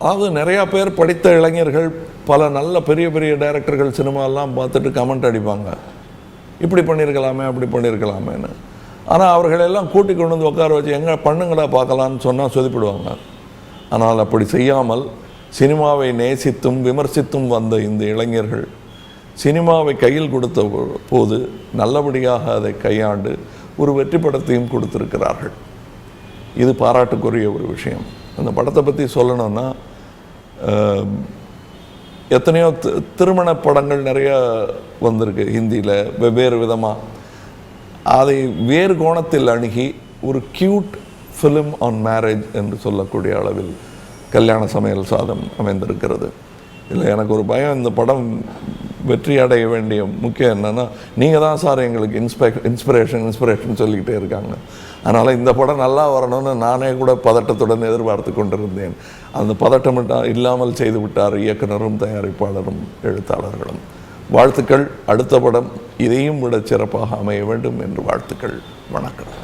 அதாவது நிறையா பேர் படித்த இளைஞர்கள் பல நல்ல பெரிய பெரிய டைரக்டர்கள் சினிமாலாம் பார்த்துட்டு கமெண்ட் அடிப்பாங்க, இப்படி பண்ணியிருக்கலாமே அப்படி பண்ணியிருக்கலாமேன்னு. ஆனால் அவர்களெல்லாம் கூட்டி கொண்டு வந்து உட்கார வச்சு எங்கே பண்ணுங்கடா பார்க்கலான்னு சொன்னால் சொதிப்பிடுவாங்க. ஆனால் அப்படி செய்யாமல் சினிமாவை நேசித்தும் விமர்சித்தும் வந்த இந்த இளைஞர்கள் சினிமாவை கையில் கொடுத்த போது நல்லபடியாக அதை கையாண்டு ஒரு வெற்றி படத்தையும் கொடுத்திருக்கிறார்கள். இது பாராட்டுக்குரிய ஒரு விஷயம். அந்த படத்தை பற்றி சொல்லணும்னா, எத்தனையோ திருமண படங்கள் நிறைய வந்திருக்கு ஹிந்தியில் வெவ்வேறு விதமாக. அதை வேறு கோணத்தில் அணுகி ஒரு கியூட் ஃபிலிம் ஆன் மேரேஜ் என்று சொல்லக்கூடிய அளவில் கல்யாண சமையல் சாதம் அமைந்திருக்கிறது. இல்லை, எனக்கு ஒரு பயம், இந்த படம் வெற்றி அடைய வேண்டிய முக்கியம் என்னென்னா, நீங்கள் தான் சார் எங்களுக்கு இன்ஸ்பிரேஷன் சொல்லிக்கிட்டே இருக்காங்க. அதனால் இந்த படம் நல்லா வரணும்னு நானே கூட பதட்டத்துடன் எதிர்பார்த்து கொண்டிருந்தேன். அந்த பதட்டம் இல்லாமல் செய்து விட்டார் இயக்குனரும் தயாரிப்பாளரும் எழுத்தாளர்களும். வாழ்த்துக்கள். அடுத்த படம் இதையும் விட சிறப்பாக அமைய வேண்டும் என்று வாழ்த்துக்கள். வணக்கம்.